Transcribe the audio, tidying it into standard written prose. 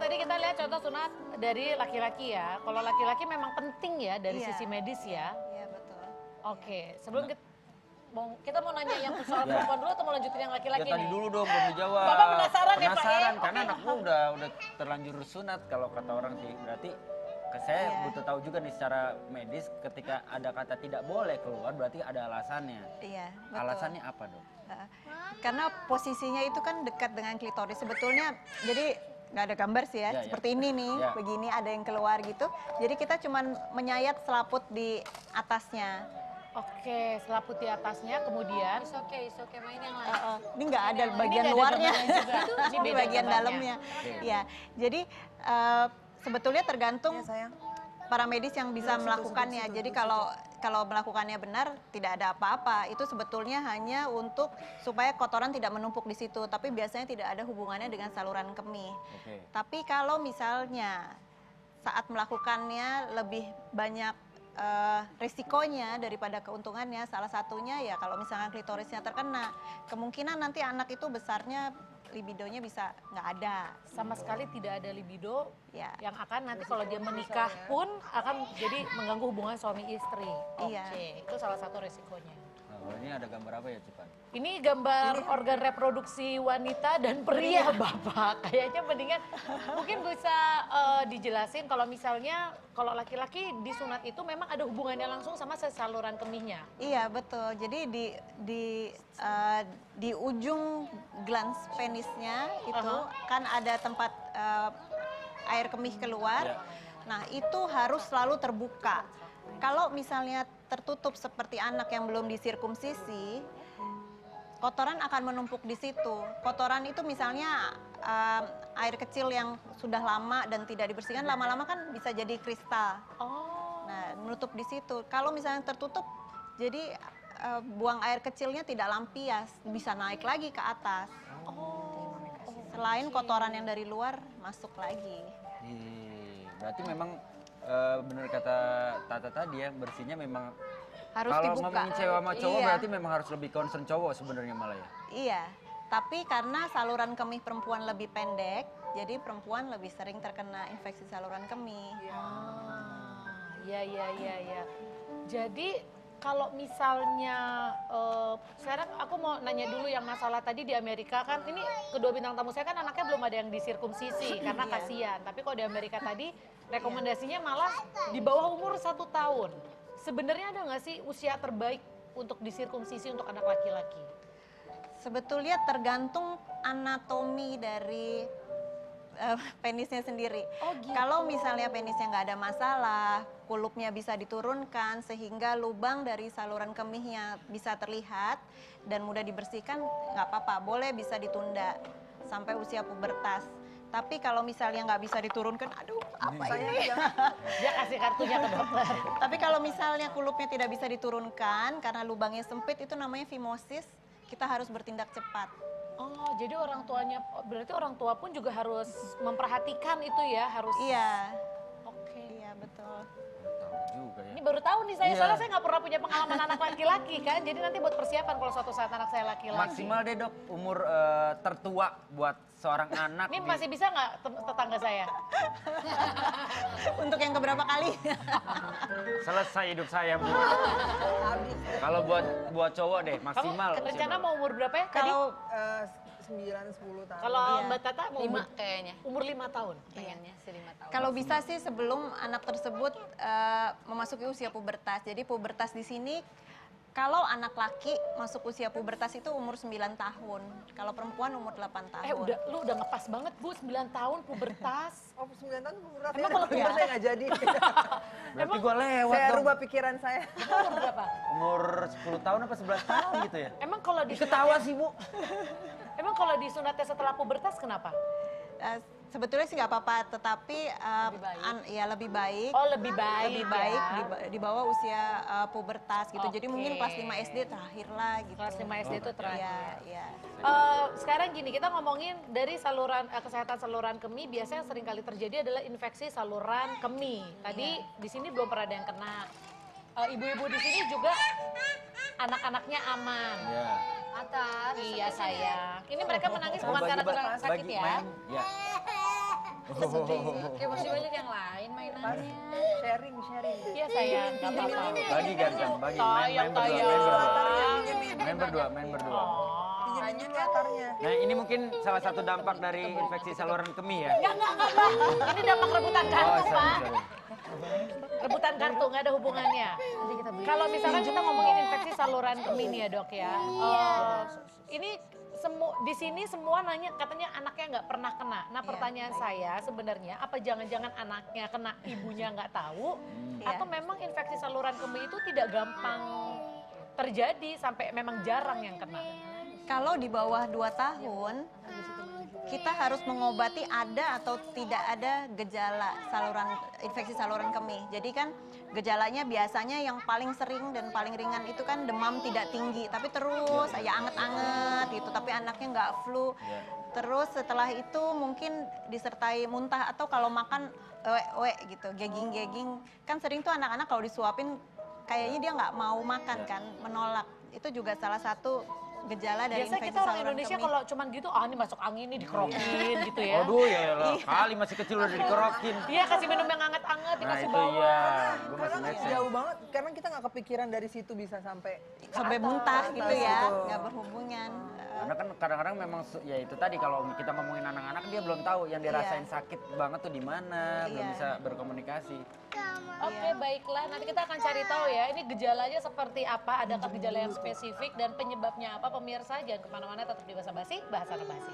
tadi kita lihat contoh sunat dari laki-laki ya. Kalau laki-laki memang penting ya dari sisi medis ya. Iya betul. Oke, sebelum kita mau nanya yang soal perempuan dulu atau mau lanjutin yang laki-laki Ya tadi nih? dulu dong belum dijawab. Bapak penasaran ya, Pak, ya? Penasaran karena anak gua udah terlanjur sunat kalau kata orang sih. Berarti saya butuh tahu juga nih secara medis ketika ada kata tidak boleh keluar berarti ada alasannya. Iya, betul. Alasannya apa dong? Karena posisinya itu kan dekat dengan klitoris. Sebetulnya jadi nggak ada gambar sih ya, seperti ini nih, begini ada yang keluar gitu. Jadi kita cuman menyayat selaput di atasnya. Oke, selaput di atasnya, kemudian It's okay, main yang lain. Ini nggak ada bagian nggak ada luarnya, gambarnya juga. Ini ini beda bagian gambarnya. dalamnya. Ya, jadi sebetulnya tergantung para medis yang bisa melakukannya. Jadi kalau melakukannya benar tidak ada apa-apa. Itu sebetulnya hanya untuk supaya kotoran tidak menumpuk di situ. Tapi biasanya tidak ada hubungannya dengan saluran kemih. Tapi kalau misalnya saat melakukannya lebih banyak risikonya daripada keuntungannya, salah satunya ya kalau misalnya klitorisnya terkena, kemungkinan nanti anak itu besarnya libidonya bisa nggak ada. sama sekali tidak ada libido Ya. yang akan nanti kalau dia menikah pun akan jadi mengganggu hubungan suami istri. Iya. Oke, itu salah satu resikonya. Nah, ini ada gambar apa ya Cipan? Ini gambar organ reproduksi wanita dan pria, Bapak. Kayaknya mendingan mungkin bisa dijelasin kalau misalnya kalau laki-laki disunat itu memang ada hubungannya langsung sama saluran kemihnya. Iya betul. Jadi di ujung glans penisnya itu kan ada tempat air kemih keluar. Nah itu harus selalu terbuka. Kalau misalnya tertutup seperti anak yang belum disirkumsisi, kotoran akan menumpuk di situ. Kotoran itu misalnya air kecil yang sudah lama dan tidak dibersihkan, lama-lama kan bisa jadi kristal. Nah, menutup di situ. Kalau misalnya tertutup, jadi buang air kecilnya tidak lampias, bisa naik lagi ke atas. Selain kotoran yang dari luar masuk lagi. Berarti memang benar kata Tata tadi ya, bersihnya memang Harus kalau dibuka. ngomongin cewek sama cowok Iya. berarti memang harus lebih concern cowok sebenarnya malah ya. Iya, tapi karena saluran kemih perempuan lebih pendek, jadi perempuan lebih sering terkena infeksi saluran kemih. Iya. Jadi kalau misalnya sekarang aku mau nanya dulu yang masalah tadi di Amerika kan ini kedua bintang tamu saya kan anaknya belum ada yang disirkumsisi karena kasihan. Tapi kalau di Amerika tadi rekomendasinya malah di bawah umur 1 tahun. Sebenarnya ada nggak sih usia terbaik untuk disirkumsisi untuk anak laki-laki? Sebetulnya tergantung anatomi dari penisnya sendiri. Kalau misalnya penisnya nggak ada masalah, kulupnya bisa diturunkan sehingga lubang dari saluran kemihnya bisa terlihat dan mudah dibersihkan, nggak apa-apa, boleh bisa ditunda sampai usia pubertas. Tapi kalau misalnya nggak bisa diturunkan, aduh apa ini? Dia kasih kartunya ke dokter. Tapi kalau misalnya kulupnya tidak bisa diturunkan karena lubangnya sempit, itu namanya fimosis, kita harus bertindak cepat. Oh, jadi orang tuanya, berarti orang tua pun juga harus memperhatikan itu ya, harus. Iya. Oke. Iya betul. Tahu juga ya. Ini baru tahu nih saya, Iya. soalnya saya nggak pernah punya pengalaman anak laki-laki kan, jadi nanti buat persiapan kalau suatu saat anak saya laki-laki. Maksimal deh Dok umur tertua buat seorang anak. Ini masih bisa nggak tetangga saya? Untuk yang keberapa kali? Selesai hidup saya Bu. Kalau buat cowok deh maksimal. Kamu rencana mau umur berapa ya? Tadi? Kalau 9-10 tahun. Kalau Iya. Mbak Tata mau 5 kayaknya. umur 5 tahun. Pengennya sih 5 tahun. kalau bisa sih sebelum anak tersebut memasuki usia pubertas. Jadi pubertas di sini kalau anak laki masuk usia pubertas itu umur 9 tahun. Kalau perempuan umur 8 tahun. Lu udah ngepas banget Bu, 9 tahun pubertas. Oh 9 tahun berat Emang ya? kalau Puber saya nggak jadi. Berarti gue lewat Saya dong. rubah pikiran saya. Umur berapa? Umur 10 tahun apa 11 tahun gitu ya. Emang kalau Ketawa sih Bu. Emang kalau disunatnya setelah pubertas kenapa? Sebetulnya sih nggak apa-apa, tetapi lebih baik. Oh, lebih baik. Lebih baik ya. di bawah usia pubertas gitu. Jadi mungkin Oke. kelas 5 SD terakhir lah gitu. Kelas 5 SD itu terakhir. Iya. Sekarang gini, kita ngomongin dari saluran kesehatan saluran kemih, biasanya yang sering kali terjadi adalah infeksi saluran kemih. Tadi di sini belum pernah ada yang kena. Ibu-ibu di sini juga anak-anaknya aman. Iya. Atas. Iya sayang. Ini mereka menangis bukan karena kena sakit ya. Ya. Oke, masih banyak yang lain mainannya. Sharing. Iya sayang, nggak apa-apa. Bagi gantian, bagi Tayang, main berdua, tayang. main berdua. Oh. Pinjemin latarnya. Nah ini mungkin salah satu dampak dari infeksi saluran kemih ya. Enggak. Ini dampak rebutan kartu, Oh, Pak. sorry. Rebutan kartu, nggak ada hubungannya. Kalau misalkan kita ngomongin infeksi saluran kemih nih ya dok ya. Ini di sini semua nanya katanya anaknya nggak pernah kena. Nah pertanyaan saya sebenarnya apa jangan-jangan anaknya kena ibunya nggak tahu atau memang infeksi saluran kemih itu tidak gampang terjadi sampai memang jarang yang kena. Kalau di bawah 2 tahun, kita harus mengobati ada atau tidak ada gejala infeksi saluran kemih. Jadi kan gejalanya biasanya yang paling sering dan paling ringan itu kan demam tidak tinggi, tapi terus ya anget-anget gitu, tapi anaknya nggak flu. Terus setelah itu mungkin disertai muntah atau kalau makan gitu, gagging. Kan sering tuh anak-anak kalau disuapin kayaknya dia nggak mau makan kan, menolak. Itu juga salah satu gejala dari Biasanya infeksi kita orang saluran Indonesia kemih. kalau cuman gitu, ini masuk angin nih dikerokin gitu ya. Waduh ya lah, kali masih kecil udah dikerokin. Iya kasih minum yang hangat-hangat, Nah dikasih itu bawang. iya, gue Karena masih make sense. jauh banget, karena kita nggak kepikiran dari situ bisa sampai Sampai muntah gitu ya, gitu. nggak berhubungan. Karena kan kadang-kadang memang ya itu tadi kalau kita ngomongin anak-anak dia belum tahu yang dirasain sakit banget tuh di mana, belum Iya. bisa berkomunikasi. Oke baiklah, nanti kita akan cari tahu ya ini gejalanya seperti apa, adakah gejala yang spesifik dan penyebabnya apa. Pemirsa jangan kemana-mana, tetap di Basa Basi, Bahasa Basi.